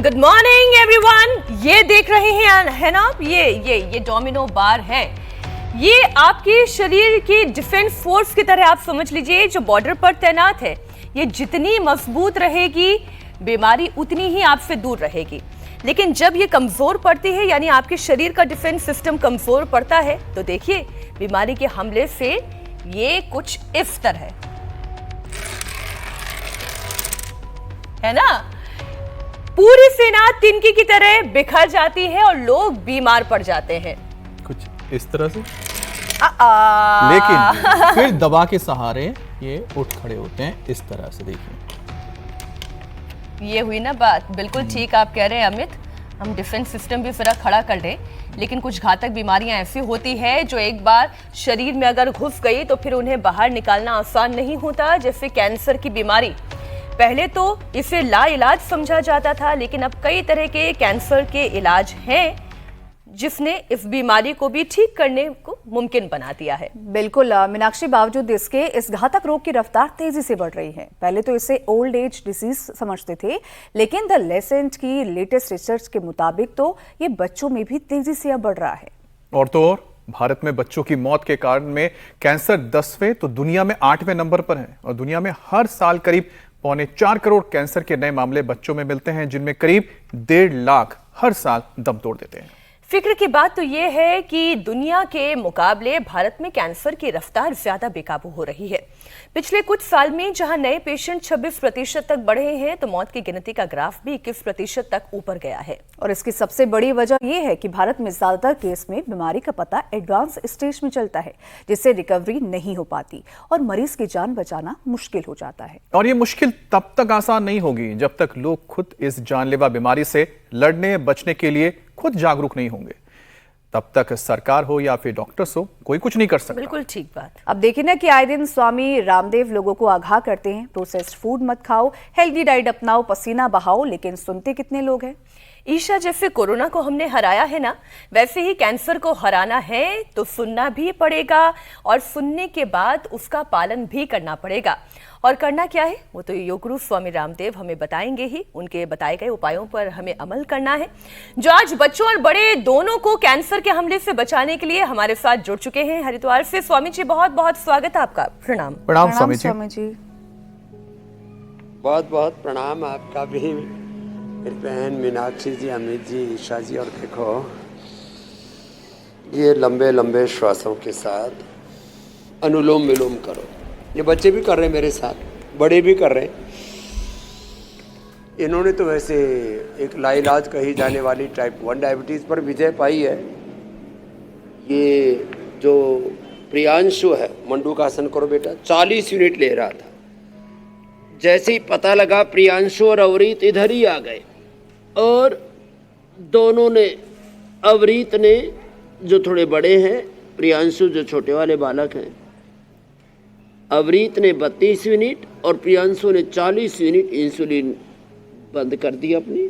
Good morning everyone. ये देख रहे हैं है ना आप, ये डोमिनो बार है। ये आपके शरीर की डिफेंस फोर्स की तरह आप समझ लीजिए, जो बॉर्डर पर तैनात है। ये जितनी मजबूत रहेगी, बीमारी उतनी ही आपसे दूर रहेगी। लेकिन जब ये कमजोर पड़ती है, यानी आपके शरीर का डिफेंस सिस्टम कमजोर पड़ता है, तो देखिए बीमारी के हमले से ये कुछ इस तरह है ना, पूरी सेना तिनकी की तरह बिखर जाती है और लोग बीमार पड़ जाते हैं कुछ इस तरह से। लेकिन फिर दवा के सहारे ये उठ खड़े होते हैं इस तरह से। देखिए ये हुई ना बात। बिल्कुल ठीक आप कह रहे हैं अमित, हम डिफेंस सिस्टम भी जरा खड़ा कर लें, लेकिन कुछ घातक बीमारियां ऐसी होती है जो एक बार शरीर में अगर घुस गई तो फिर उन्हें बाहर निकालना आसान नहीं होता। जैसे कैंसर की बीमारी, पहले तो इसे लाइलाज समझा जाता था, लेकिन अब कई तरह के कैंसर के इलाज हैं जिसने इस बीमारी को भी ठीक करने को मुमकिन बना दिया है। बिल्कुल मीनाक्षी, बावजूद इसके इस घातक रोग की रफ्तार तेजी से बढ़ रही है। पहले तो इसे ओल्ड एज डिजीज समझते थे, लेकिन द लेसेंट की लेटेस्ट रिसर्च के मुताबिक तो ये बच्चों में भी तेजी से अब बढ़ रहा है। और तो और भारत में बच्चों की मौत के कारण में कैंसर 10वें तो दुनिया में 8वें नंबर पर है। और दुनिया में हर साल करीब 4.25 करोड़ कैंसर के नए मामले बच्चों में मिलते हैं, जिनमें करीब 1.5 लाख हर साल दम तोड़ देते हैं। फिक्र की बात तो यह है कि दुनिया के मुकाबले भारत में कैंसर की रफ्तार ज्यादा बेकाबू हो रही है। पिछले कुछ साल में जहां नए पेशेंट 26% तक बढ़े हैं, तो मौत की गिनती का ग्राफ भी 21% तक ऊपर गया है। और इसकी सबसे बड़ी वजह यह है कि भारत में ज्यादातर केस में बीमारी का पता एडवांस स्टेज में चलता है, जिससे रिकवरी नहीं हो पाती और मरीज की जान बचाना मुश्किल हो जाता है। और ये मुश्किल तब तक आसान नहीं होगी जब तक लोग खुद इस जानलेवा बीमारी से लड़ने बचने के लिए खुद जागरूक नहीं होंगे। तब तक सरकार हो या फिर डॉक्टर्स हो, कोई कुछ नहीं कर सकता। बिल्कुल ठीक बात। अब देखिए ना कि आए दिन स्वामी रामदेव लोगों को आगाह करते हैं, प्रोसेस्ड फूड मत खाओ, हेल्दी डाइट अपनाओ, पसीना बहाओ, लेकिन सुनते कितने लोग हैं। ईशा, जैसे कोरोना को हमने हराया है ना, वैसे ही कैंसर को हराना है तो सुनना भी पड़ेगा, और सुनने के बाद उसका पालन भी करना पड़ेगा। और करना क्या है वो तो योग गुरु स्वामी रामदेव हमें बताएंगे ही। उनके बताए गए उपायों पर हमें अमल करना है, जो आज बच्चों और बड़े दोनों को कैंसर के हमले से बचाने के लिए हमारे साथ जुड़ चुके हैं हरिद्वार से। स्वामी जी, बहुत बहुत स्वागत है आपका। प्रणाम। प्रणाम स्वामी जी। बहुत बहुत प्रणाम आपका भी, मेरी बहन मीनाक्षी जी, अमित जी, ईशा जी। और देखो, ये लंबे लंबे श्वासों के साथ अनुलोम विलोम करो। ये बच्चे भी कर रहे हैं मेरे साथ, बड़े भी कर रहे हैं। इन्होंने तो वैसे एक लाइलाज कही जाने वाली टाइप 1 डायबिटीज़ पर विजय पाई है। ये जो प्रियांशु है, मंडूकासन करो बेटा, 40 यूनिट ले रहा था। जैसे ही पता लगा, प्रियांशु और अवरीत इधर ही आ गए, और दोनों ने, अवरीत ने जो थोड़े बड़े हैं, प्रियांशु जो छोटे वाले बालक हैं, अवरीत ने 32 यूनिट और प्रियांशु ने 40 यूनिट इंसुलिन बंद कर दी अपनी।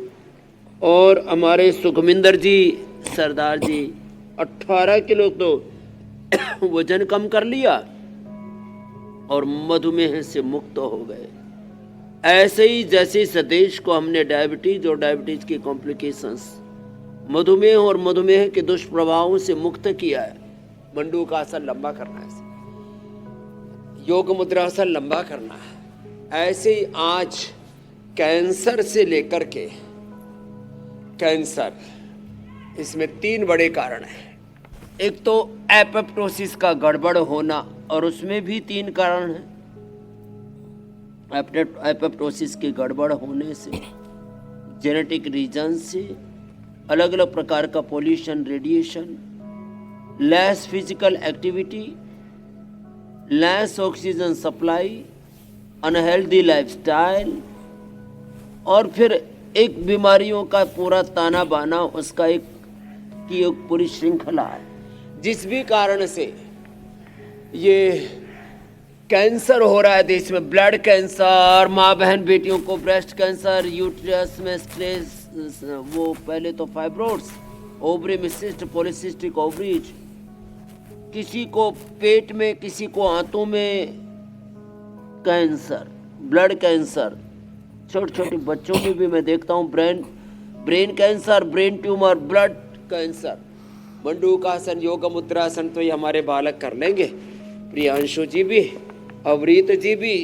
और हमारे सुखमिंदर जी, सरदार जी, 18 किलो तो वजन कम कर लिया और मधुमेह से मुक्त हो गए। ऐसे ही जैसे सदेश को हमने डायबिटीज और डायबिटीज की कॉम्प्लिकेशंस, मधुमेह और मधुमेह के दुष्प्रभावों से मुक्त किया है। मंडू का आसन लंबा करना है, योग मुद्रा आसन लंबा करना है। ऐसे ही आज कैंसर से लेकर के कैंसर, इसमें 3 बड़े कारण हैं। एक तो एपोप्टोसिस का गड़बड़ होना, और उसमें भी 3 कारण हैं। एपोप्टोसिस के गड़बड़ होने से, जेनेटिक रीजन से, अलग अलग प्रकार का pollution, radiation, less physical activity, less oxygen supply, unhealthy lifestyle, और फिर एक बीमारियों का पूरा ताना बाना, उसका एक पूरी श्रृंखला है। जिस भी कारण से ये कैंसर हो रहा है देश में, ब्लड कैंसर, माँ बहन बेटियों को ब्रेस्ट कैंसर, यूट्रस में स्ट्रेस, वो पहले तो फाइब्रोइड्स, ओवरी में सिस्ट, पॉलीसिस्टिक ओवरीज, किसी को पेट में, किसी को आंतों में कैंसर, ब्लड कैंसर, छोटे छोटे बच्चों में भी मैं देखता हूँ brain brain cancer, brain tumour, blood cancer. मंडूकासन, योग मुद्रासन तो ये हमारे बालक कर लेंगे, प्रियांशु जी भी, अवरीत जी भी,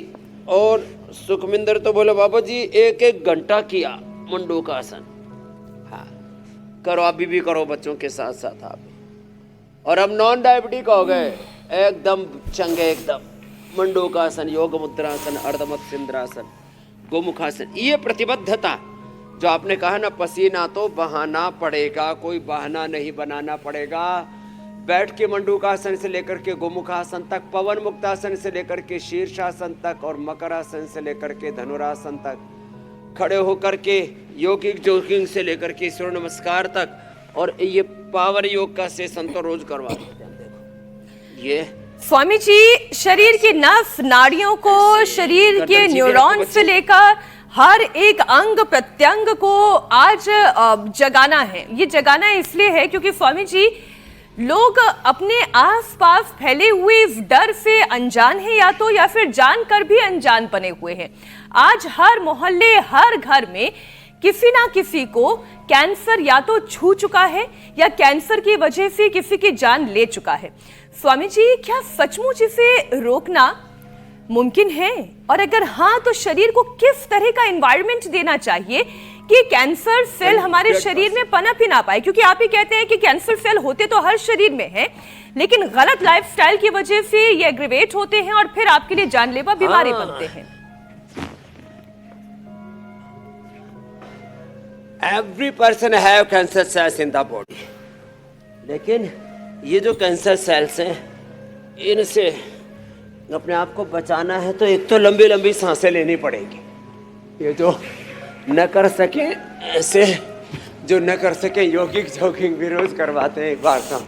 और सुखमिंदर तो बोले बाबा जी 1-1 घंटा किया मंडूकासन। हाँ करो, अभी भी करो बच्चों के साथ साथ आप। और हम नॉन डायबिटिक हो गए एकदम चंगे, एकदम। मंडूकासन, योग मुद्रासन, अर्धमत्स्य इंद्रासन, गोमुखासन। ये प्रतिबद्धता जो आपने कहा ना, पसीना तो बहाना पड़ेगा, कोई बहाना नहीं बनाना पड़ेगा। बैठ के मंडूकासन से लेकर के गोमुखासन तक, पवन मुक्तासन से लेकर के शीर्षासन तक, और मकरासन से लेकर के धनुरासन तक, खड़े होकर के योगिक जोगिंग से लेकर के सूर्य नमस्कार तक, और ये पावर योग का सेशन तो रोज करवा देते हैं। देखो ये स्वामी जी, शरीर की नस नाड़ियों को, शरीर के न्यूरॉन से लेकर हर एक अंग प्रत्यंग को आज जगाना है। ये जगाना इसलिए है क्योंकि स्वामी जी, लोग अपने आसपास फैले हुए इस डर से अनजान है, या फिर जानकर भी अनजान बने हुए हैं। आज हर मोहल्ले, हर घर में किसी ना किसी को कैंसर या तो छू चुका है, या कैंसर की वजह से किसी की जान ले चुका है। स्वामी जी, क्या सचमुच इसे रोकना मुमकिन है? और अगर हाँ, तो शरीर को किस तरह का एनवायरनमेंट देना चाहिए कि कैंसर सेल हमारे शरीर में पनप ही ना पाए? क्योंकि आप ही कहते हैं कि कैंसर सेल होते तो हर शरीर में हैं, लेकिन गलत लाइफस्टाइल की वजह से ये एग्रीवेट होते हैं और फिर आपके लिए जानलेवा बीमारी बनते हैं। Every person have cancer cells in the body, लेकिन ये जो कैंसर सेल्स हैं, इनसे अपने आप को बचाना है तो एक तो लंबी लंबी सांसें लेनी पड़ेगी। ये जो न कर सके ऐसे, जो न कर सके योगिक जोगिंग भी रोज करवाते हैं एक बार का,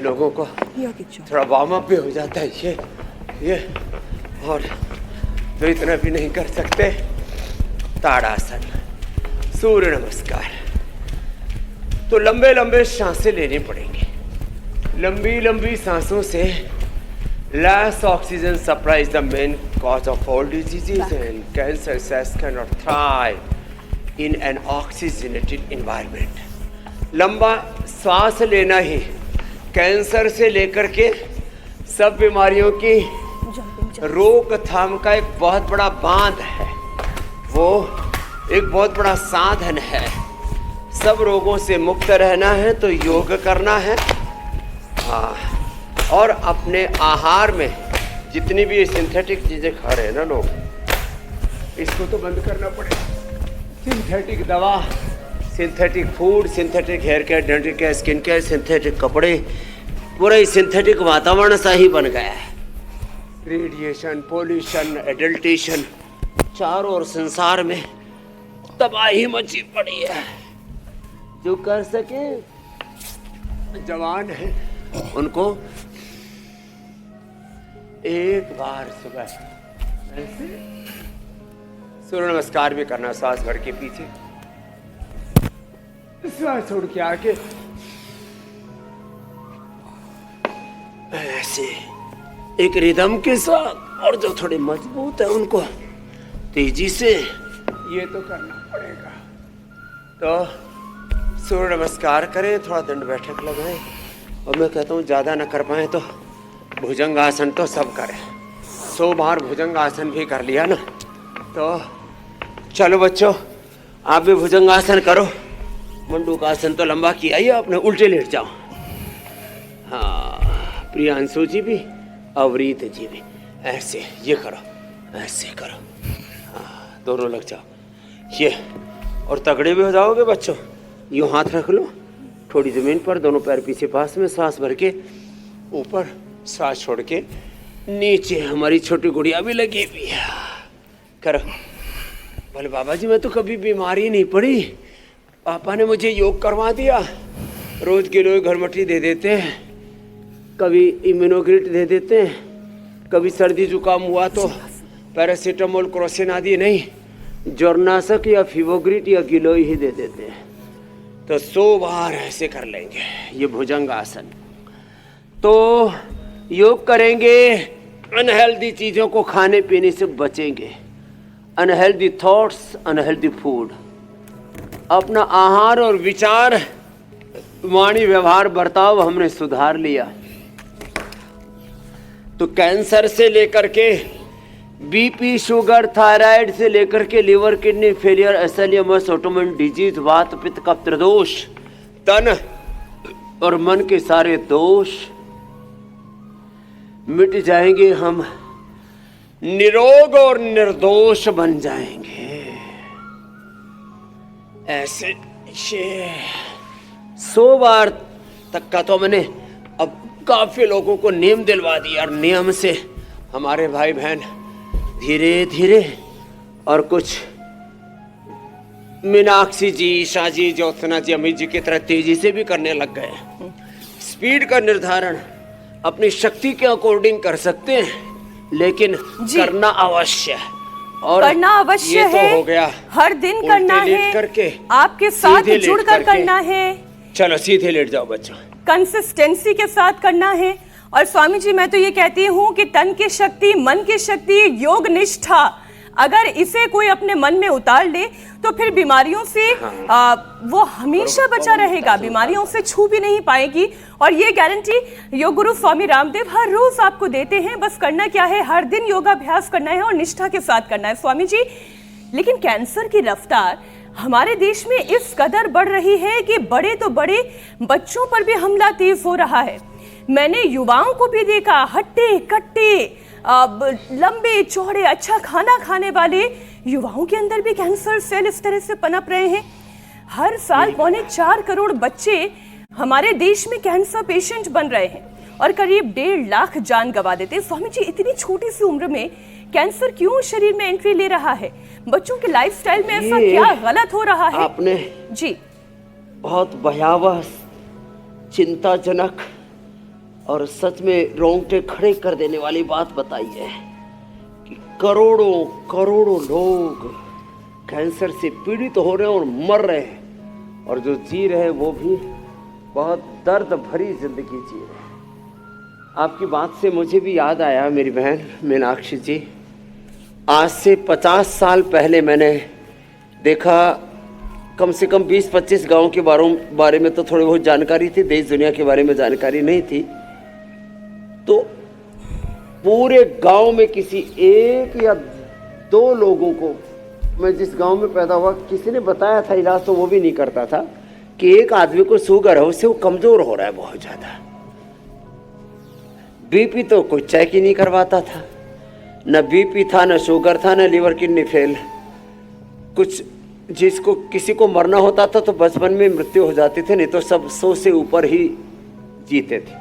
लोगों को थोड़ा वार्म अप भी हो जाता है ये। और जो इतना भी नहीं कर सकते, ताड़ासन, सूर्य नमस्कार। तो लंबे लंबे सांसें लेनी पड़ेंगी। लंबी लंबी सांसों से less oxygen supply is the main cause of all diseases, and cancer cells cannot thrive in an oxygenated environment. लंबा सांस लेना ही कैंसर से लेकर के सब बीमारियों की रोकथाम का एक बहुत बड़ा बांध है, वो एक बहुत बड़ा साधन है। सब रोगों से मुक्त रहना है तो योग करना है। हाँ, और अपने आहार में जितनी भी सिंथेटिक चीज़ें खा रहे हैं ना लोग, इसको तो बंद करना पड़ेगा। सिंथेटिक दवा, synthetic food, synthetic hair care, dental care, skin care, synthetic कपड़े, पूरा ही सिंथेटिक वातावरण सा ही बन गया है। रेडिएशन, पोल्यूशन, एडल्टेशन, चारों ओर संसार में तबाही मची पड़ी है। जो कर सके जवान है उनको एक बार सुबह ऐसे सूर्य नमस्कार भी करना, सांस भर के पीछे, सांस छोड़ के आके ऐसे एक रिदम के साथ, और जो थोड़े मजबूत है उनको तेजी से ये तो करना पड़ेगा। तो सूर्य नमस्कार करें, थोड़ा दंड बैठक लगाएं, और मैं कहता हूँ ज़्यादा न कर पाए तो भुजंगासन तो सब करें। 100 बार भुजंगासन भी कर लिया ना, तो चलो बच्चों आप भी भुजंगासन करो। मंडूकासन तो लंबा किया ही आपने, उल्टे लेट जाओ। हाँ, प्रियांशु जी भी, अवरीत जी भी, ऐसे ये करो, ऐसे करो। हाँ, दोनों लग जाओ ये, और तगड़े भी हो जाओगे बच्चों। यूँ हाथ रख लो थोड़ी ज़मीन पर, दोनों पैर पीछे पास में, सांस भर के ऊपर, सांस छोड़ के नीचे। हमारी छोटी गुड़िया भी लगी हुई है, करो। बोले बाबा जी मैं तो कभी बीमारी नहीं पड़ी, पापा ने मुझे योग करवा दिया। रोज के लोग घरमठी दे देते हैं, कभी इम्यूनोग्रिट दे देते हैं, कभी सर्दी जुकाम हुआ तो पैरासीटामोल, क्रोसिन आदि नहीं, ज्वरनाशक या फीवोग्रिट या गिलोय ही दे देते हैं। तो 100 बार ऐसे कर लेंगे ये भुजंग आसन। तो योग करेंगे, अनहेल्दी चीज़ों को खाने पीने से बचेंगे। अनहेल्दी थॉट्स, अनहेल्दी फूड, अपना आहार और विचार, वाणी, व्यवहार, बर्ताव हमने सुधार लिया तो कैंसर से लेकर के बीपी, शुगर, थायराइड से लेकर के liver, kidney failure, SLMS, autoimmune disease, वात, पित्त, कफ, त्रिदोष, तन और मन के सारे दोष मिट जाएंगे। हम निरोग और निर्दोष बन जाएंगे। ऐसे 100 बार तक का तो मैंने अब काफी लोगों को नियम दिलवा दिया और नियम से हमारे भाई बहन धीरे धीरे और कुछ मीनाक्षी जी, ईशा जी, ज्योत्सना जी, अमित जी की तरह तेजी से भी करने लग गए। स्पीड का निर्धारण अपनी शक्ति के अकॉर्डिंग कर सकते हैं, लेकिन करना अवश्य है। और करना अवश्य ये तो है, हो गया, हर दिन करना है, करके आपके साथ जुड़कर करना है। चलो सीधे लेट जाओ बच्चों। कंसिस्टेंसी के साथ करना है। और स्वामी जी, मैं तो ये कहती हूँ कि तन की शक्ति, मन की शक्ति, योग निष्ठा, अगर इसे कोई अपने मन में उतार ले तो फिर बीमारियों से वो हमेशा बचा रहेगा, बीमारियों से छू भी नहीं पाएगी। और ये गारंटी योग गुरु स्वामी रामदेव हर रोज आपको देते हैं। बस करना क्या है, हर दिन योगाभ्यास करना है और निष्ठा के साथ करना है। स्वामी जी, लेकिन कैंसर की रफ्तार हमारे देश में इस कदर बढ़ रही है कि बड़े तो बड़े, बच्चों पर भी हमला तेज हो रहा है। मैंने युवाओं को भी देखा, हट्टे कट्टे, लंबे चौड़े, अच्छा खाना खाने वाले युवाओं के अंदर भी कैंसर सेल इस तरह से पनप रहे हैं। हर साल 4.25 करोड़ बच्चे हमारे देश में कैंसर पेशेंट बन रहे हैं और करीब 1.5 लाख जान गंवा देते हैं। स्वामी जी, इतनी छोटी सी उम्र में कैंसर क्यों शरीर में एंट्री ले रहा है? बच्चों के लाइफस्टाइल में ऐसा क्या गलत हो रहा है? आपने जी बहुत भयावह, चिंताजनक और सच में रोंगटे खड़े कर देने वाली बात बताई है कि करोड़ों करोड़ों लोग कैंसर से पीड़ित हो रहे हैं और मर रहे हैं, और जो जी रहे हैं वो भी बहुत दर्द भरी जिंदगी जी रहे हैं। आपकी बात से मुझे भी याद आया मेरी बहन मीनाक्षी जी, आज से 50 साल पहले मैंने देखा, कम से कम 20-25 गाँव के बारे में तो थोड़ी बहुत जानकारी थी, देश दुनिया के बारे में जानकारी नहीं थी। तो पूरे गांव में किसी 1 या 2 लोगों को, मैं जिस गांव में पैदा हुआ, किसी ने बताया था, इलाज तो वो भी नहीं करता था, कि एक आदमी को शुगर है, उससे वो कमजोर हो रहा है बहुत ज्यादा। बीपी तो कोई चेक ही नहीं करवाता था, न बीपी था, न शुगर था, न लिवर किडनी फेल। कुछ जिसको किसी को मरना होता था तो बचपन में मृत्यु हो जाती थी, नहीं तो सब 100 से ऊपर ही जीते थे।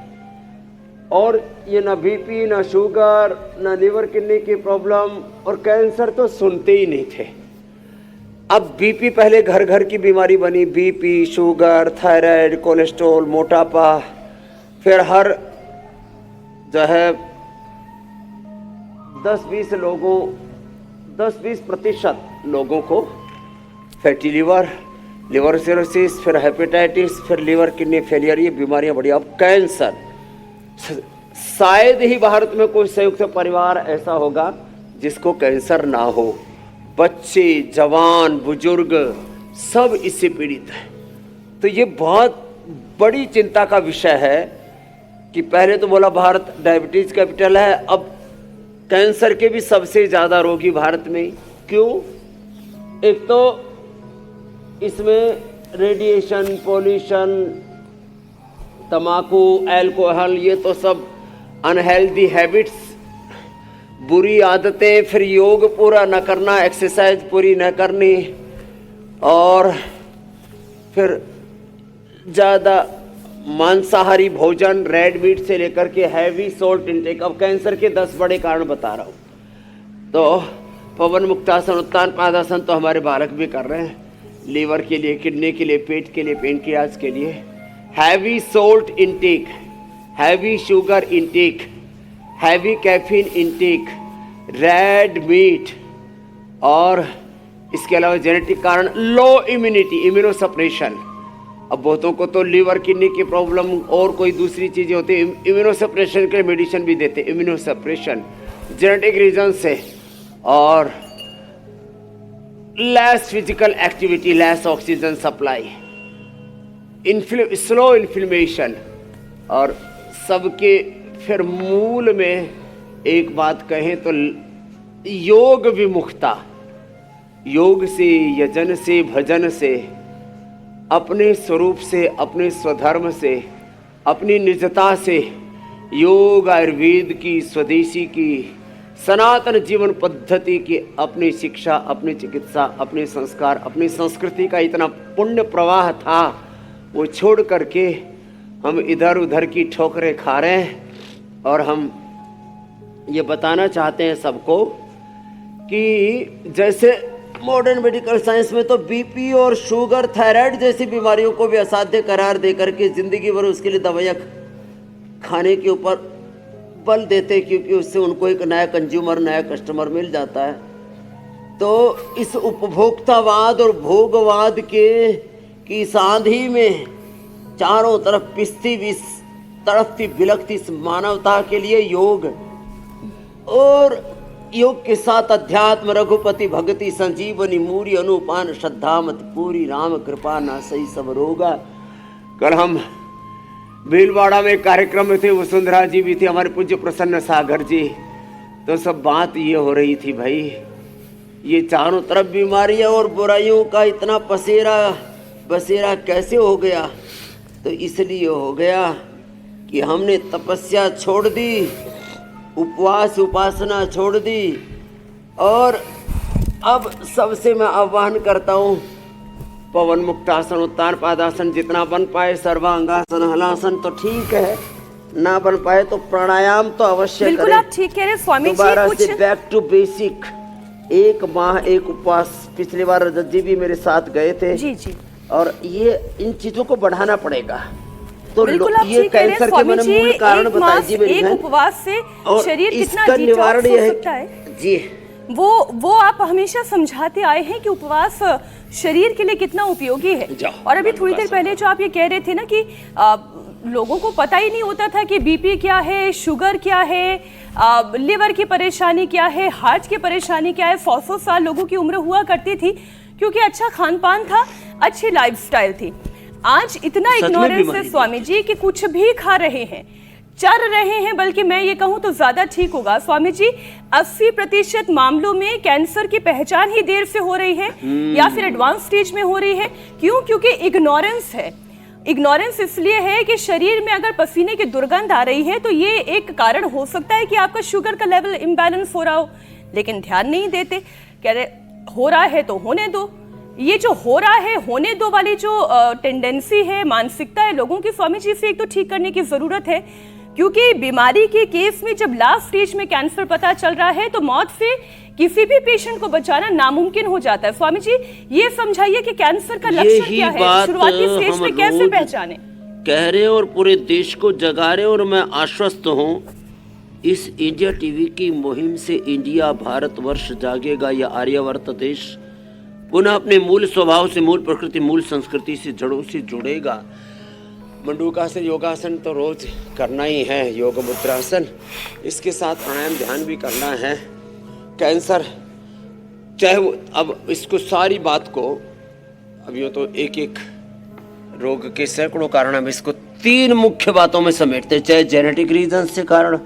और ये ना बीपी, ना शुगर, ना लिवर किडनी की प्रॉब्लम और कैंसर तो सुनते ही नहीं थे। अब बीपी पहले घर घर की बीमारी बनी, बीपी, शुगर, थायराइड, कोलेस्ट्रॉल, मोटापा, फिर हर जो है 10-20% लोगों को फैटी लिवर, लिवर सिरोसिस, फिर हेपेटाइटिस, फिर लिवर किडनी फेलियर, ये बीमारियां बढ़ी। अब कैंसर, शायद ही भारत में कोई संयुक्त परिवार ऐसा होगा जिसको कैंसर ना हो। बच्चे, जवान, बुजुर्ग सब इससे पीड़ित हैं। तो ये बहुत बड़ी चिंता का विषय है कि पहले तो बोला भारत डायबिटीज कैपिटल है, अब कैंसर के भी सबसे ज्यादा रोगी भारत में। क्यों? एक तो इसमें रेडिएशन, पॉल्यूशन, तम्बाकू, अल्कोहल, ये तो सब अनहेल्दी हैबिट्स, बुरी आदतें, फिर योग पूरा न करना, एक्सरसाइज पूरी न करनी, और फिर ज़्यादा मांसाहारी भोजन, रेड मीट से लेकर के हैवी सोल्ट इंटेक। अब कैंसर के 10 बड़े कारण बता रहा हूँ। तो पवन मुक्तासन, उत्तान पादासन तो हमारे बालक भी कर रहे हैं, लीवर के लिए, किडनी के लिए, पेट के लिए, पेनक्रियाज के लिए। Heavy salt intake, heavy sugar intake, heavy caffeine intake, red meat, और इसके अलावा जेनेटिक कारण लो इम्यूनिटी, इम्यूनो सप्रेशन। अब बहुतों को तो लीवर किडनी की प्रॉब्लम और कोई दूसरी चीज़ें होती है, इम्यूनो सप्रेशन के मेडिसिन भी देते, इम्यूनो सप्रेशन जेनेटिक रीजन से। और less physical activity, less oxygen supply, slow inflammation, और सबके फिर मूल में एक बात कहें तो योग विमुखता, योग से, यजन से, भजन से, अपने स्वरूप से, अपने स्वधर्म से, अपनी निजता से, योग आयुर्वेद की, स्वदेशी की, सनातन जीवन पद्धति की अपनी शिक्षा, अपनी चिकित्सा, अपने संस्कार, अपनी संस्कृति का इतना पुण्य प्रवाह था, वो छोड़ करके हम इधर उधर की ठोकरें खा रहे हैं। और हम ये बताना चाहते हैं सबको कि जैसे मॉडर्न मेडिकल साइंस में तो बीपी और शुगर, थायराइड जैसी बीमारियों को भी असाध्य करार दे करके जिंदगी भर उसके लिए दवाइयाँ खाने के ऊपर बल देते, क्योंकि उससे उनको एक नया कंज्यूमर, नया कस्टमर मिल जाता है। तो इस उपभोक्तावाद और भोगवाद की सांधी में चारों तरफ पिसती भी तड़पती बिलखती इस मानवता के लिए योग, और योग के साथ अध्यात्म, रघुपति भक्ति, संजीवनी, मूरी, अनुपान, श्रद्धा मत पूरी, राम कृपा ना सही सब रोगा। कल हम भीलवाड़ा में कार्यक्रम में थे, वसुंधरा जी भी थी, हमारे पूज्य प्रसन्न सागर जी। तो सब बात ये हो रही थी, भाई ये चारों तरफ बीमारियां और बुराइयों का इतना बसेरा कैसे हो गया? तो इसलिए हो गया कि हमने तपस्या छोड़ दी, उपवास उपासना छोड़ दी, और अब सबसे मैं आह्वान करता हूँ, पवन मुक्तासन, उत्तान पादासन, जितना बन पाए, सर्वांगासन, हलासन तो ठीक है, ना बन पाए तो प्राणायाम तो अवश्य बिल्कुल करें। आप ठीक कह रहे हैं स्वामी जी। दोबारा कुछ से बैक टू बेसिक, एक माह एक उपवास, पिछली बार रजत जी भी मेरे साथ गए थे जी जी, और ये इन चीजों को बढ़ाना पड़ेगा। तो बिल्कुल आप ये ठीक कह रहे हैं कैंसर के स्वामी मैंने जी। मूल कारण एक बताए मास, जी मेरी एक बहन, उपवास से और शरीर कितना इसका निवारण डिटॉक्स ये हो है सकता है जी, वो आप हमेशा समझाते आए हैं कि उपवास शरीर के लिए कितना उपयोगी है। और अभी थोड़ी देर पहले जो आप ये कह रहे थे ना कि लोगों को पता ही नहीं होता था कि बीपी क्या है, शुगर क्या है, लिवर की परेशानी क्या है, हार्ट की परेशानी क्या है। 100 साल लोगों की उम्र हुआ करती थी क्योंकि अच्छा खान पान था, अच्छी लाइफस्टाइल थी। आज इतना इग्नोरेंस है स्वामी जी कि कुछ भी खा रहे हैं, चल रहे हैं, बल्कि मैं ये कहूं तो ज्यादा ठीक होगा स्वामी जी, 80% मामलों में कैंसर की पहचान ही देर से हो रही है या फिर एडवांस स्टेज में हो रही है। क्यों? क्योंकि इग्नोरेंस है। इग्नोरेंस इसलिए है कि शरीर में अगर पसीने की दुर्गंध आ रही है तो ये एक कारण हो सकता है कि आपका शुगर का लेवल इम्बैलेंस हो रहा हो, लेकिन ध्यान नहीं देते, कह रहे हो रहा है तो होने दो। ये जो हो रहा है होने दो वाली जो टेंडेंसी है, मानसिकता है लोगों की, स्वामी जी से एक तो ठीक करने की जरूरत है। क्योंकि बीमारी के केस में जब लास्ट स्टेज में कैंसर पता चल रहा है तो मौत से किसी भी पेशेंट को बचाना नामुमकिन हो जाता है। स्वामी जी ये समझाइए कि कैंसर का लक्षण क्या है, शुरुआती स्टेज में कैसे पहचाने? कह रहे और पूरे देश को जगा रहे, और मैं आश्वस्त हूँ इस इंडिया टीवी की मुहिम से इंडिया, भारतवर्ष जागेगा, या आर्यवर्त देश पुनः अपने मूल स्वभाव से, मूल प्रकृति, मूल संस्कृति से, जड़ों से जुड़ेगा। मंडूकासन, योगासन तो रोज करना ही है, योग मुद्रासन, इसके साथ प्राणायाम ध्यान भी करना है। कैंसर चाहे वो, अब इसको सारी बात को, अब यूँ तो एक एक रोग के सैकड़ों कारण, हम इसको 3 मुख्य बातों में समेटते हैं। चाहे जेनेटिक रीजन से कारण,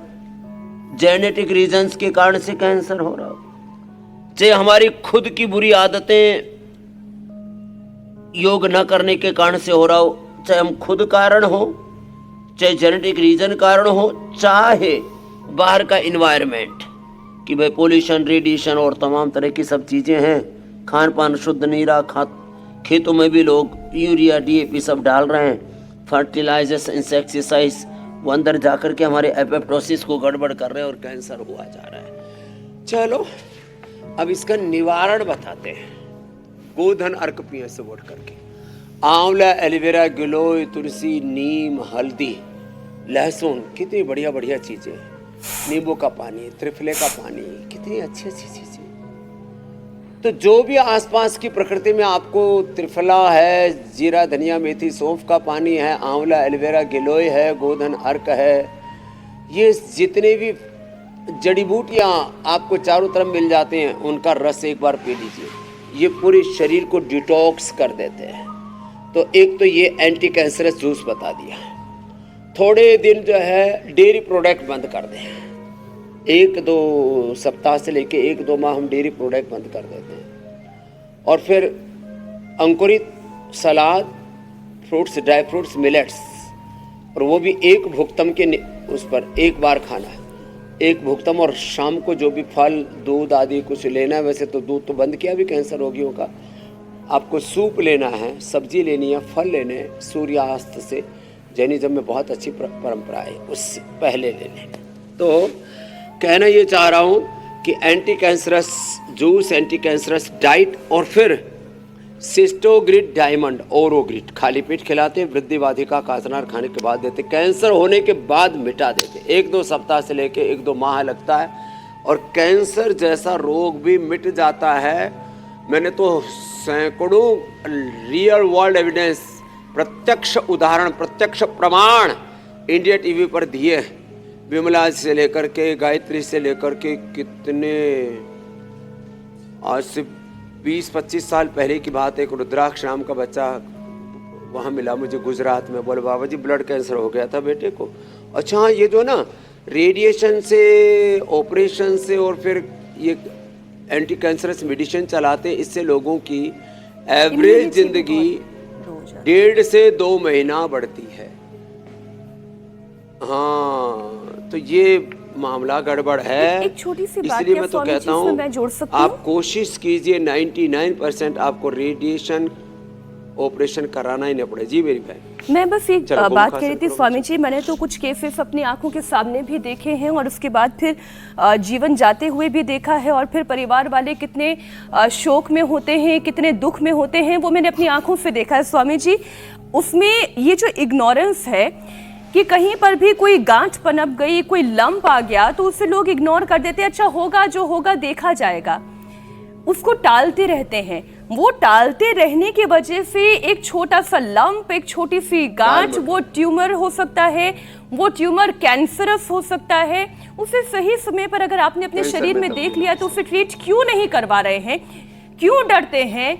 जेनेटिक रीजन्स के कारण से कैंसर हो रहा हो, चाहे हमारी खुद की बुरी आदतें योग न करने के कारण से हो रहा हो, चाहे हम खुद कारण हो, चाहे जेनेटिक रीजन कारण हो, चाहे बाहर का इन्वायरमेंट कि भाई पोल्यूशन, रेडिएशन और तमाम तरह की सब चीज़ें हैं, खान पान शुद्ध नहीं रहा, खेतों में भी लोग यूरिया, डीएपी सब डाल रहे हैं, फर्टिलाइजर्स, इंसेक्टिसाइड्स, वो अंदर जाकर के हमारे एपोप्टोसिस को गड़बड़ कर रहे हैं और कैंसर हुआ जा रहा है। चलो अब इसका निवारण बताते हैं। गोधन अर्क पिए से वोट करके, आंवला, एलोवेरा, गिलोय, तुलसी, नीम, हल्दी, लहसुन, कितनी बढ़िया बढ़िया चीजें, नींबू का पानी, त्रिफले का पानी, कितनी अच्छी अच्छी चीजें। तो जो भी आसपास की प्रकृति में आपको त्रिफला है, जीरा, धनिया, मेथी, सौंफ का पानी है, आंवला, एलोवेरा, गिलोय है, गोधन अर्क है, ये जितने भी जड़ी बूटियाँ आपको चारों तरफ मिल जाते हैं, उनका रस एक बार पी लीजिए। ये पूरे शरीर को डिटॉक्स कर देते हैं। तो एक तो ये एंटी कैंसरस जूस बता दिया। थोड़े दिन जो है डेयरी प्रोडक्ट बंद कर दें, 1-2 सप्ताह से लेके 1-2 माह हम डेयरी प्रोडक्ट बंद कर देते हैं। और फिर अंकुरित सलाद, फ्रूट्स, ड्राई फ्रूट्स, मिलेट्स, और वो भी एक भुक्तम के उस पर एक बार खाना है, एक भुक्तम। और शाम को जो भी फल, दूध आदि कुछ लेना है, वैसे तो दूध तो बंद किया भी कैंसर रोगियों का। आपको सूप लेना है, सब्जी लेनी है, फल लेने हैं, सूर्यास्त से जैनिज्म में बहुत अच्छी परंपरा है, उससे पहले लेने। तो कहना ये चाह रहा हूँ कि anti cancerous juice, anti cancerous diet, और फिर सिस्टोग्रिड डायमंड, ओरोग्रिड खाली पेट खिलाते, वृद्धिवाधिका कासनार खाने के बाद देते, कैंसर होने के बाद मिटा देते। 1-2 सप्ताह से लेके 1-2 माह लगता है और कैंसर जैसा रोग भी मिट जाता है। मैंने तो सैकड़ों रियल वर्ल्ड एविडेंस, प्रत्यक्ष उदाहरण, प्रत्यक्ष प्रमाण इंडिया टीवी पर दिए। विमला से लेकर के, गायत्री से लेकर के, कितने आज से 20-25 साल पहले की बात है। एक रुद्राक्ष नाम का बच्चा वहाँ मिला मुझे गुजरात में, बोले बाबा जी ब्लड कैंसर हो गया था बेटे को। अच्छा ये जो ना रेडिएशन से, ऑपरेशन से, और फिर ये एंटी कैंसरस मेडिसिन चलाते, इससे लोगों की एवरेज जिंदगी 1.5 से 2 महीना बढ़ती है। हाँ, तो ये मामला गड़बड़ है। एक छोटी सी बात इसलिए मैं तो कहता हूँ मैं जोड़ सकती हूँ? आप कोशिश कीजिए, 99% आपको रेडिएशन ऑपरेशन कराना ही नहीं पड़े। जी मेरी बहन, मैं बस एक बात कह रही थी स्वामी जी, मैंने तो कुछ केसेस अपनी आंखों के सामने भी देखे हैं और उसके बाद फिर जीवन जाते हुए भी देखा है, और फिर परिवार वाले कितने शोक में होते हैं, कितने दुख में होते हैं, वो मैंने अपनी आंखों से देखा है स्वामी जी। उसमें ये जो इग्नोरेंस है कि कहीं पर भी कोई गांठ पनप गई, कोई लंप आ गया, तो उसे लोग इग्नोर कर देते हैं, अच्छा होगा जो होगा देखा जाएगा, उसको टालते रहते हैं। वो टालते रहने की वजह से एक छोटा सा लंप, एक छोटी सी गांठ, वो ट्यूमर हो सकता है, वो ट्यूमर कैंसरस हो सकता है। उसे सही समय पर अगर आपने अपने शरीर में देख लिया तो उसे ट्रीट क्यों नहीं करवा रहे हैं, क्यों डरते हैं?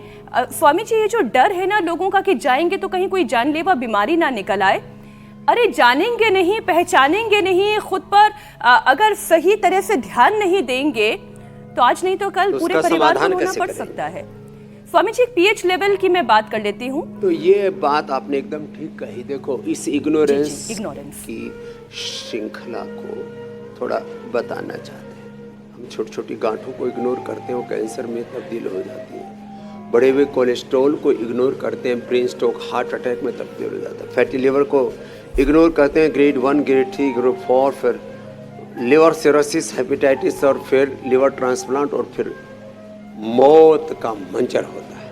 स्वामी जी, ये जो डर है ना लोगों का कि जाएंगे तो कहीं कोई जानलेवा बीमारी ना निकल आए, अरे जानेंगे नहीं, पहचानेंगे नहीं, खुद पर अगर सही तरह से ध्यान नहीं देंगे तो आज नहीं तो कल पूरे परिवार को होना पड़ सकता है। स्वामी जी, पीएच लेवल की मैं बात कर लेती हूँ। तो ये बात आपने एकदम ठीक कही। देखो, इस इग्नोरेंस की श्रृंखला को थोड़ा बताना चाहते हैं। हम छोटी छोटी गांठों को इग्नोर करते हैं, वो कैंसर में तब्दील हो जाती है। बढ़े हुए कोलेस्ट्रॉल को इग्नोर करते हैं, ब्रेन स्ट्रोक, हार्ट अटैक में तब्दील हो जाता है। फैटी लिवर को इग्नोर करते हैं, ग्रेड 1, ग्रेड 3, ग्रेड 4, फिर लिवर सिरोसिस, हेपेटाइटिस, और फिर लिवर ट्रांसप्लांट, और फिर मौत का मंजर होता है।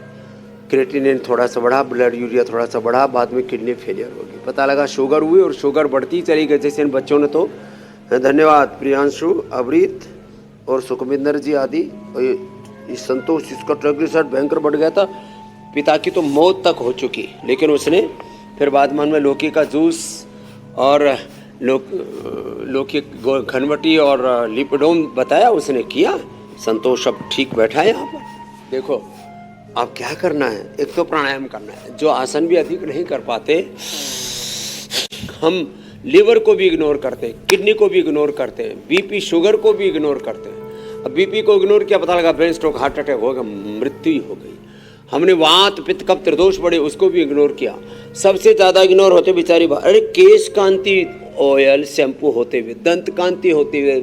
क्रिएटिनिन थोड़ा सा बढ़ा, ब्लड यूरिया थोड़ा सा बढ़ा, बाद में किडनी फेलियर होगी। पता लगा शुगर हुई और शुगर बढ़ती चली गई, जैसे इन बच्चों ने। तो धन्यवाद प्रियांशु, अवरीत और सुखविंदर जी आदि। इस संतोष, इसका ट्राइग्लिसराइड भयंकर बढ़ गया था, पिता की तो मौत तक हो चुकी, लेकिन उसने फिर बाद में लौकी का जूस और लौकी घनवटी और लिपिडोम बताया, उसने किया। संतोष अब ठीक बैठा है यहाँ पर। देखो, अब क्या करना है, एक तो प्राणायाम करना है। जो आसन भी अधिक नहीं कर पाते, हम लिवर को भी इग्नोर करते हैं, किडनी को भी इग्नोर करते हैं, बीपी शुगर को भी इग्नोर करते हैं। अब बीपी को इग्नोर किया, पता लगा ब्रेन स्ट्रोक, हार्ट अटैक हो गया, मृत्यु हो गई। हमने वात पित्त कफ त्रिदोष बढ़े, उसको भी इग्नोर किया। सबसे ज़्यादा इग्नोर होते बेचारी, अरे केश कांति ऑयल शैम्पू होते हुए, दंत कांति होते हुए,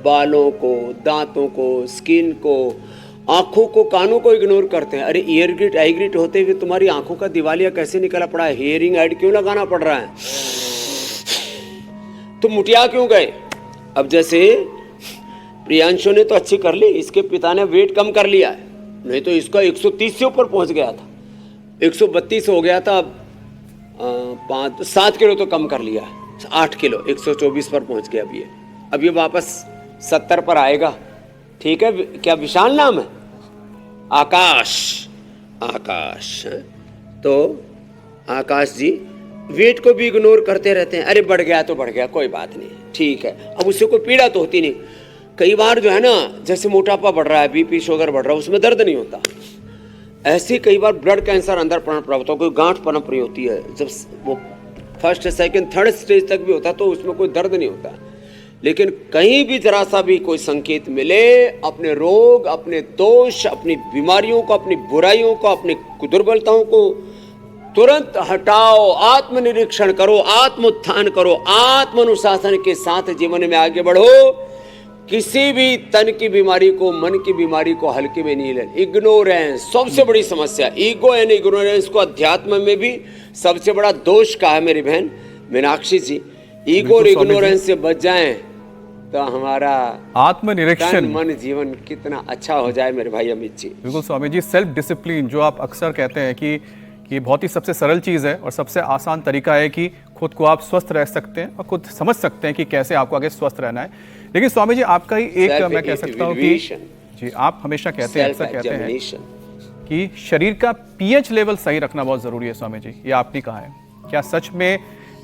बालों को, दांतों को, स्किन को, आंखों को, कानों को इग्नोर करते हैं। अरे ईयर ग्रिट, आई ग्रिट होते हुए तुम्हारी आंखों का दिवालिया कैसे निकला पड़ा है? हियरिंग एड क्यों लगाना पड़ रहा है? तुम मुटिया क्यों गए? अब जैसे प्रियांशु ने तो अच्छी कर ली, इसके पिता ने वेट कम कर लिया है, नहीं तो इसका 130 से ऊपर पहुंच गया था, 132 हो गया था, 7 किलो तो कम कर लिया, 8 किलो 124 पर पहुंच गया अब ये वापस 70 पर आएगा। ठीक है, क्या विशाल नाम है? आकाश, आकाश। तो आकाश जी वेट को भी इग्नोर करते रहते हैं। अरे बढ़ गया तो बढ़ गया, कोई बात नहीं, ठीक है। अब उससे कोई पीड़ा तो होती नहीं। कई बार जो है ना, जैसे मोटापा बढ़ रहा है, बीपी शुगर बढ़ रहा है, उसमें दर्द नहीं होता। ऐसे कई बार ब्लड कैंसर अंदर पनप रहा होता है, कोई गांठ पनप रही होती है, जब वो फर्स्ट सेकंड थर्ड स्टेज तक भी होता है तो उसमें कोई दर्द नहीं होता। लेकिन कहीं भी जरा सा भी कोई संकेत मिले, अपने रोग, अपने दोष, अपनी बीमारियों को, अपनी बुराइयों को, अपनी दुर्बलताओं को तुरंत हटाओ, आत्मनिरीक्षण करो, आत्मोत्थान करो, आत्म अनुशासन के साथ जीवन में आगे बढ़ो। किसी भी तन की बीमारी को, मन की बीमारी को हल्के में नहीं ले। इग्नोरेंस सबसे बड़ी समस्या, ईगो एंड इग्नोरेंस को अध्यात्म में भी सबसे बड़ा दोष कहा है मेरी बहन मीनाक्षी जी। ईगो और इग्नोरेंस से बच जाएं तो हमारा आत्मनिरीक्षण, मन, जीवन कितना अच्छा हो जाए मेरे भाई अमित जी। बिल्कुल स्वामी जी, सेल्फ डिसिप्लिन जो आप अक्सर कहते हैं कि बहुत ही सबसे सरल चीज़ है और सबसे आसान तरीका है कि खुद को आप स्वस्थ रह सकते हैं और खुद समझ सकते हैं कि कैसे आपको आगे स्वस्थ रहना है। लेकिन स्वामी जी, आपका ही एक मैं कह सकता हूँ कि जी, आप हमेशा कहते हैं, अक्सर कहते हैं कि शरीर का पीएच लेवल सही रखना बहुत ज़रूरी है। स्वामी जी, ये आपने कहा है, क्या सच में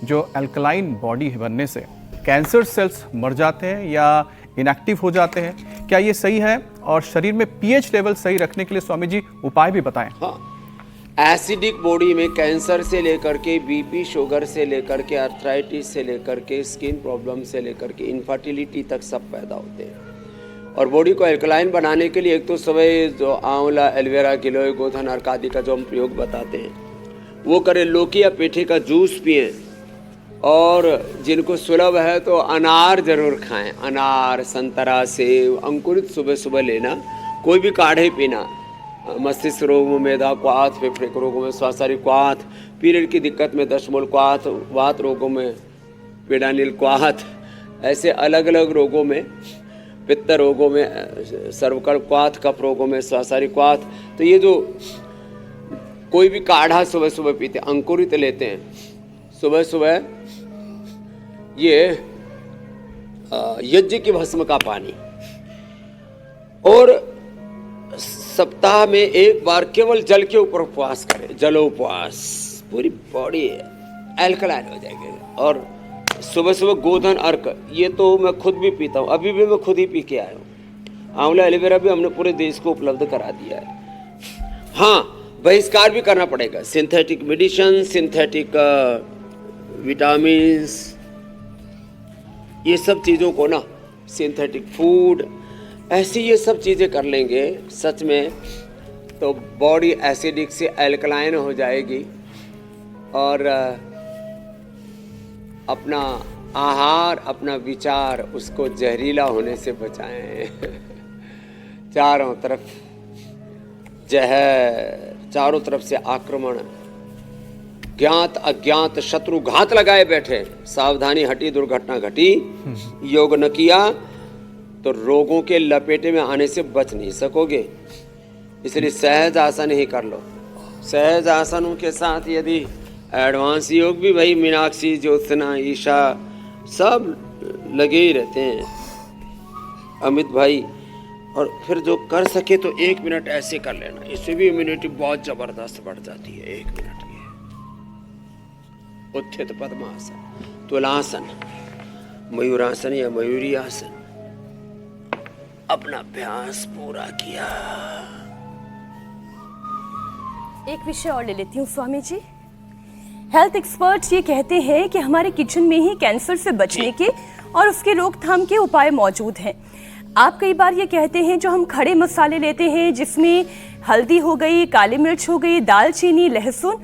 जो अल्कलाइन बॉडी बनने से कैंसर सेल्स मर जाते हैं या इनएक्टिव हो जाते हैं? क्या ये सही है? और शरीर में पीएच लेवल सही रखने के लिए स्वामी जी उपाय भी बताएं। हाँ, एसिडिक बॉडी में कैंसर से लेकर के बीपी शुगर से लेकर के आर्थराइटिस से लेकर के स्किन प्रॉब्लम से लेकर के इनफर्टिलिटी तक सब पैदा होते हैं। और बॉडी को एल्कलाइन बनाने के लिए एक तो सुबह जो आंवला, एलोवेरा, गिलोय, गोधन अर्क आदि का जो हम प्रयोग बताते हैं वो करें। लौकी या पेठे का जूस पिएं और जिनको सुलभ है तो अनार जरूर खाएं। अनार, संतरा, सेब, अंकुरित सुबह सुबह लेना। कोई भी काढ़े पीना, मस्तिष्क रोगों में, मेदा क्वाथ, फेफड़े के रोगों में श्वासारी क्वाथ, पीरियड की दिक्कत में दशमूल क्वाथ, वात रोगों में पीडानिल क्वाथ, ऐसे अलग अलग रोगों में, पित्त रोगों में सर्वकल क्वाथ, कफ रोगों में श्वासारी क्वाथ। तो ये जो कोई भी काढ़ा सुबह सुबह पीते, अंकुरित लेते हैं सुबह सुबह, ये यज्ञ की भस्म का पानी, और सप्ताह में एक बार केवल जल के ऊपर उपवास करें, जलोपवास, पूरी बॉडी एल्कलाइन हो जाएगी। और सुबह सुबह गोधन अर्क, ये तो मैं खुद भी पीता हूँ, अभी भी मैं खुद ही पी के आया हूँ। आंवला, एलोवेरा भी हमने पूरे देश को उपलब्ध करा दिया है। हाँ, बहिष्कार भी करना पड़ेगा सिंथेटिक मेडिसिन, सिंथेटिक विटामिन्स, ये सब चीज़ों को ना, सिंथेटिक फूड, ऐसी ये सब चीज़ें कर लेंगे सच में तो बॉडी एसिडिक से एल्कलाइन हो जाएगी। और अपना आहार, अपना विचार, उसको जहरीला होने से बचाएं। चारों तरफ जहर, चारों तरफ से आक्रमण, ज्ञात अज्ञात शत्रु घात लगाए बैठे। सावधानी हटी, दुर्घटना घटी। योग न किया तो रोगों के लपेटे में आने से बच नहीं सकोगे। इसलिए सहज आसन ही कर लो। सहज आसनों के साथ यदि एडवांस योग भी, भाई मीनाक्षी, ज्योत्सना, ईशा सब लगे ही रहते हैं, अमित भाई। और फिर जो कर सके तो 1 मिनट ऐसे कर लेना, इससे भी इम्यूनिटी बहुत जबरदस्त बढ़ जाती है। 1 मिनट ये उत्थित पद्मासन, तुलासन, मयूरासन या मयूरी आसन, अपना अभ्यास पूरा किया। एक विषय और ले लेती हूँ स्वामी जी। हेल्थ एक्सपर्ट्स ये कहते हैं कि हमारे किचन में ही कैंसर से बचने के और उसके रोकथाम के उपाय मौजूद हैं। आप कई बार ये कहते हैं जो हम खड़े मसाले लेते हैं, जिसमें हल्दी हो गई, काली मिर्च हो गई, दालचीनी, लहसुन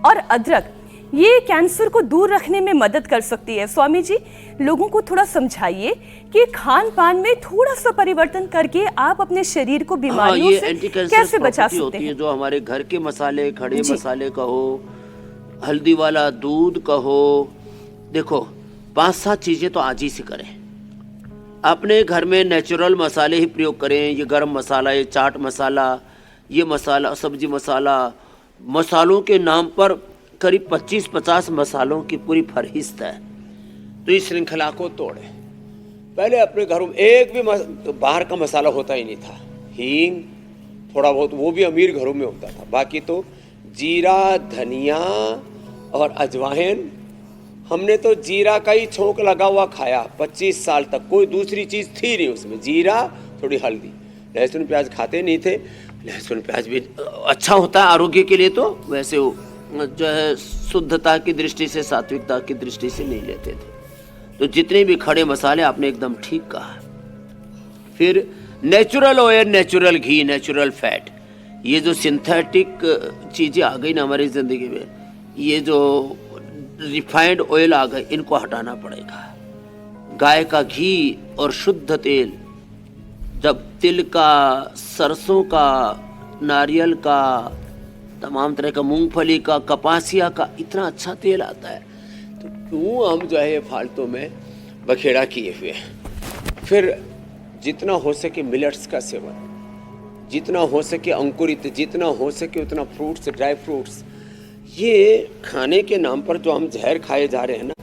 और अदरक, ये कैंसर को दूर रखने में मदद कर सकती है। स्वामी जी, लोगों को थोड़ा समझाइए कि खान पान में थोड़ा सा परिवर्तन करके आप अपने शरीर को बीमारियों से कैसे बचा सकते हैं। जो हमारे घर के मसाले, खड़े मसाले कहो, हल्दी वाला दूध कहो, देखो 5-7 चीजें तो आज ही से करें। अपने घर में नेचुरल मसाले ही प्रयोग करें। ये गरम मसाला, ये चाट मसाला, ये मसाला, सब्जी मसाला, मसालों के नाम पर करीब 25-50 मसालों की पूरी फहरिस्त है। तो इस श्रृंखला को तोड़ें। पहले अपने घरों में एक भी बाहर का मसाला होता ही नहीं था। हींग थोड़ा बहुत, वो भी अमीर घरों में होता था। बाकी तो जीरा, धनिया और अजवाइन हमने तो जीरा का ही छोंक लगा हुआ खाया 25 साल तक, कोई दूसरी चीज़ थी नहीं उसमें, जीरा थोड़ी हल्दी। लहसुन प्याज खाते नहीं थे। लहसुन प्याज भी अच्छा होता है आरोग्य के लिए, तो वैसे वो जो है शुद्धता की दृष्टि से, सात्विकता की दृष्टि से नहीं लेते थे। तो जितने भी खड़े मसाले आपने एकदम ठीक कहा। फिर नेचुरल ऑयल, नेचुरल घी, नेचुरल फैट, ये जो सिंथेटिक चीज़ें आ गई ना हमारी ज़िंदगी में, ये जो रिफाइंड ऑयल आ गए, इनको हटाना पड़ेगा। गाय का घी और शुद्ध तेल, जब तिल का, सरसों का, नारियल का, तमाम तरह का, मूंगफली का, कपासिया का, इतना अच्छा तेल आता है, तो क्यों हम जो है ये फालतू में बखेड़ा किए हुए हैं। फिर जितना हो सके मिलेट्स का सेवन, जितना हो सके अंकुरित, जितना हो सके उतना फ्रूट्स, ड्राई फ्रूट्स। ये खाने के नाम पर जो हम जहर खाए जा रहे हैं ना,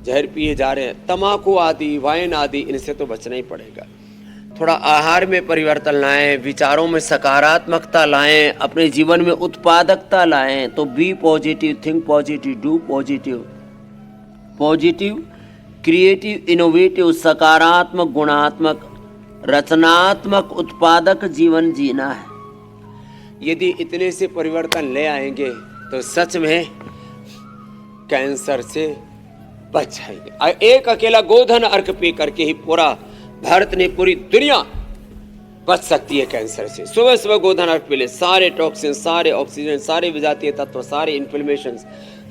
जहर पिए जा रहे हैं, तम्बाकू आदि, वाइन आदि, इनसे तो बचना ही पड़ेगा। थोड़ा आहार में परिवर्तन लाएं, विचारों में सकारात्मकता लाएं, अपने जीवन में उत्पादकता लाएं। तो be positive, think positive, do positive, positive, creative, innovative, सकारात्मक, गुणात्मक, रचनात्मक, उत्पादक जीवन जीना है। यदि इतने से परिवर्तन ले आएंगे तो सच में कैंसर से बच जाएंगे। एक अकेला गोधन अर्घ पी करके ही पूरा भारत ने, पूरी दुनिया बच सकती है कैंसर से। सुबह सुबह गोधन अर्घ पी ले, सारे टॉक्सिन, सारे ऑक्सीजन, सारे विजातीय तत्व, सारे इन्फ्लेमेशन,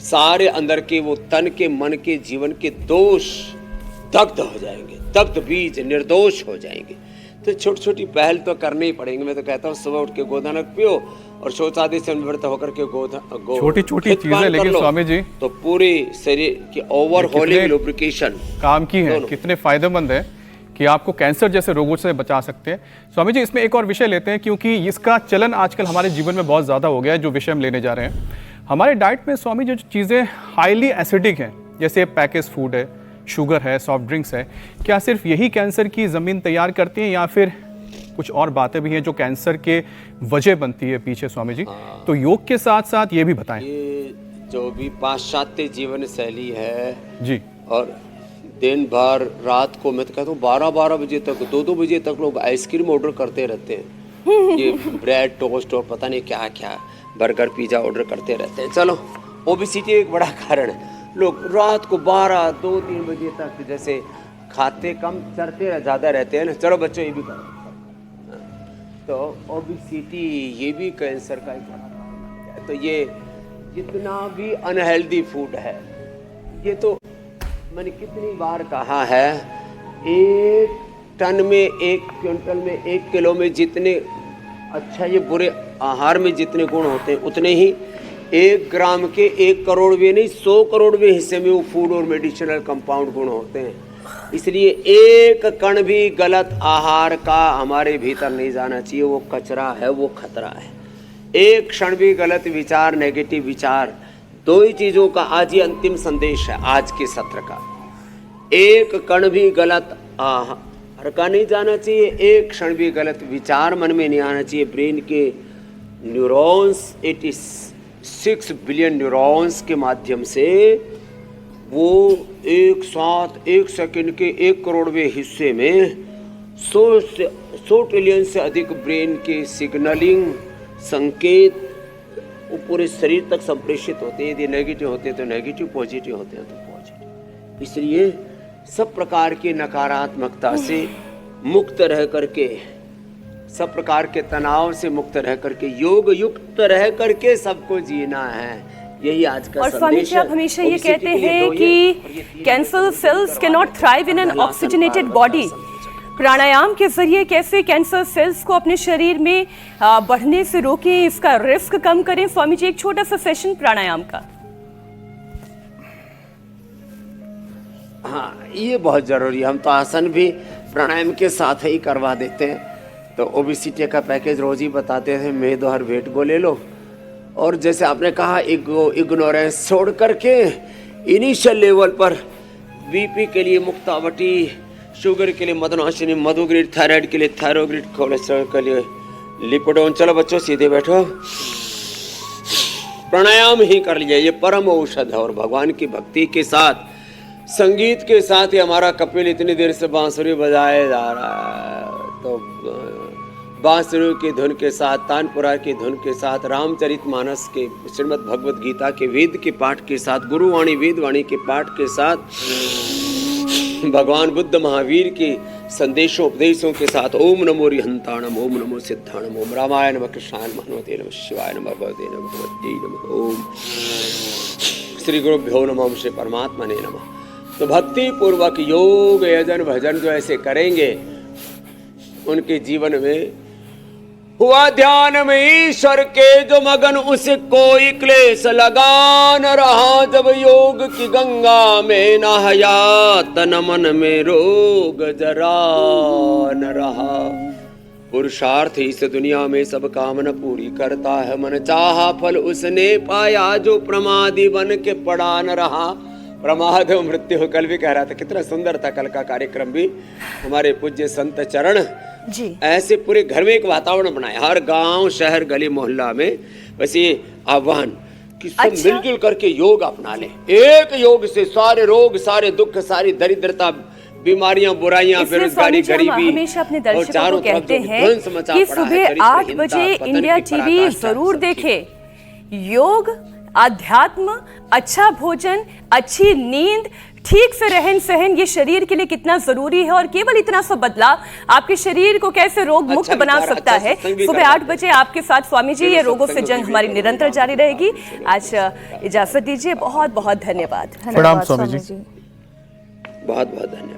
सारे अंदर के वो तन के, मन के, जीवन के दोष दग्ध हो जाएंगे, दग्ध बीज निर्दोष हो जाएंगे। तो छोटी छोटी पहल तो करनी ही पड़ेंगी। मैं तो कहता हूँ सुबह उठ के गोधन अर्घ पियो और शौचादि से निवृत्त होकर के छोटी छोटी चीजें, लेकिन स्वामी जी तो पूरे शरीर की ओवरहॉलिंग लुब्रिकेशन काम की है, कितने फायदेमंद है कि आपको कैंसर जैसे रोगों से बचा सकते हैं। स्वामी जी, इसमें एक और विषय लेते हैं, क्योंकि इसका चलन आजकल हमारे जीवन में बहुत ज़्यादा हो गया है, जो विषय हम लेने जा रहे हैं। हमारे डाइट में स्वामी जो चीज़ें हाईली एसिडिक हैं, जैसे पैकेज फूड है, शुगर है, सॉफ्ट ड्रिंक्स है, क्या सिर्फ यही कैंसर की ज़मीन तैयार करती हैं या फिर कुछ और बातें भी हैं जो कैंसर के वजह बनती है पीछे स्वामी जी? तो योग के साथ साथ ये भी बताएं। ये जो भी पाश्चात्य जीवन शैली है जी, और दिन भर रात को, मैं तो कहता हूँ 12-12 बजे तक, 2-2 बजे तक लोग आइसक्रीम ऑर्डर करते रहते हैं। ये ब्रेड टोस्ट और पता नहीं क्या क्या, बर्गर पिज्जा ऑर्डर करते रहते हैं। चलो, ओबेसिटी एक बड़ा कारण है। लोग रात को 12-2-3 बजे तक जैसे खाते कम, चरते ज़्यादा रहते हैं ना। चलो बच्चों, ये भी करो। तो ओबेसिटी ये भी कैंसर का एक बड़ा कारण है। तो ये जितना भी अनहेल्दी फूड है, ये तो मैंने कितनी बार कहा है, 1 टन में, 1 क्विंटल में, 1 किलो में जितने अच्छा ये बुरे आहार में जितने गुण होते हैं, उतने ही 1 ग्राम के 1 करोड़वें नहीं, 100 करोड़वें हिस्से में वो फूड और मेडिसिनल कंपाउंड गुण होते हैं। इसलिए एक कण भी गलत आहार का हमारे भीतर नहीं जाना चाहिए। वो कचरा है, वो खतरा है। एक क्षण भी गलत विचार, नेगेटिव विचार, 2 ही चीज़ों का आज ये अंतिम संदेश है आज के सत्र का। एक कण भी गलत आहार का नहीं जाना चाहिए, एक क्षण भी गलत विचार मन में नहीं आना चाहिए। ब्रेन के न्यूरॉन्स, 86 बिलियन न्यूरॉन्स के माध्यम से वो एक साथ 1 सेकंड के 1 करोड़वें हिस्से में 100 ट्रिलियन से अधिक ब्रेन के सिग्नलिंग संकेत वो पूरे शरीर तक संप्रेषित होते हैं। यदि नेगेटिव होते हैं तो नेगेटिव, पॉजिटिव होते हैं तो पॉजिटिव। इसलिए सब प्रकार की नकारात्मकता से मुक्त रह करके, सब प्रकार के तनाव से मुक्त रह करके, योग युक्त रह करके सबको जीना है। यही आज का और स्वामी जी, आप हमेशा ये कहते हैं कि cancer cells can not thrive in an oxygenated body. Pranayama के जरिए कैसे कैंसर सेल्स को अपने शरीर में बढ़ने से रोकें, इसका रिस्क कम करें? स्वामी जी, एक छोटा सा सेशन प्राणायाम का। हाँ, ये बहुत जरूरी है। हम तो आसन भी प्राणायाम के साथ ही करवा देते हैं। तो ओबेसिटी का पैकेज रोज ही बताते थे, मैं दोहर वेट को ले लो। और जैसे आपने कहा, इग्नोरेंस छोड़ करके इनिशियल लेवल पर बीपी के लिए मुक्तावटी, शुगर के लिए मदनाशिनी, मधुग्रिड, थायराइड के लिए थायरोग्रिड, कोलेस्ट्रॉल के लिए लिपिडोन। चलो बच्चों, सीधे बैठो। प्राणायाम ही कर लीजिए, ये परम औषध है। और भगवान की भक्ति के साथ, संगीत के साथ ही हमारा कपिल इतनी देर से बांसुरी बजाए जा रहा है, तो बांसुरी की धुन के साथ, तानपुरा की धुन के साथ, रामचरितमानस के, श्रीमद् भगवद गीता के वेद के पाठ के साथ, गुरुवाणी वेदवाणी के पाठ के साथ, भगवान बुद्ध महावीर के संदेशों उपदेशों के साथ, ओम नमो रिहंताणम, ओम नमो सिद्धाणम, ओम रामाय नमः, कृष्णाय नमः, हनुमते नमः, शिवाय नमः, भगवते नमः, भगवते नमः, ओम श्री गुरुभ्यो नमः, श्री परमात्मा ने नमः। तो भक्ति पूर्वक योग यजन भजन जो ऐसे करेंगे, उनके जीवन में हुआ ध्यान में ईश्वर के जो मगन, उसे कोई क्लेश लगा न रहा। जब योग की गंगा में नहाया, तन मन में रोग जरा न रहा। पुरुषार्थ इस दुनिया में सब कामना पूरी करता है, मन चाहा फल उसने पाया, जो प्रमादी बन के पड़ा न रहा। प्रमाद मृत्यु, कल भी कह रहा था, कितना सुंदर था कल का कार्यक्रम भी। हमारे पूज्य संत चरण जी ऐसे पूरे घर में एक वातावरण बनाया, हर गांव शहर गली मोहल्ला में बस ये आह्वान कि सब अच्छा। मिलजुल करके योग अपना ले। एक योग से सारे रोग, सारे दुख, सारी दरिद्रता, बीमारियां, बुराइयां, इसलिए बेरोजगारी, स्वामी जी, हम गरीबी हमेशा अपने और दर्शकों चारों को तरफ कहते जो हैं विध्वंस मचा कि पड़ा है, सुबह चरित्रहीनता, 8 बजे पतन इंडिया की टीवी पराकाष्ठा, जरूर सब चीज़। देखें। योग, अध्यात्म, अच्छा भोजन, अच्छी नींद, ठीक से रहन सहन, ये शरीर के लिए कितना जरूरी है, और केवल इतना सा बदलाव आपके शरीर को कैसे रोग मुक्त अच्छा बना विचार, सकता अच्छा है। सत्संग भी सुबह करवा 8 बजे आपके साथ स्वामी जी, ये रोगों से जंग हमारी निरंतर जारी रहेगी। आज इजाजत दीजिए, बहुत बहुत धन्यवाद। प्रणाम स्वामी जी। बहुत बहुत धन्यवाद।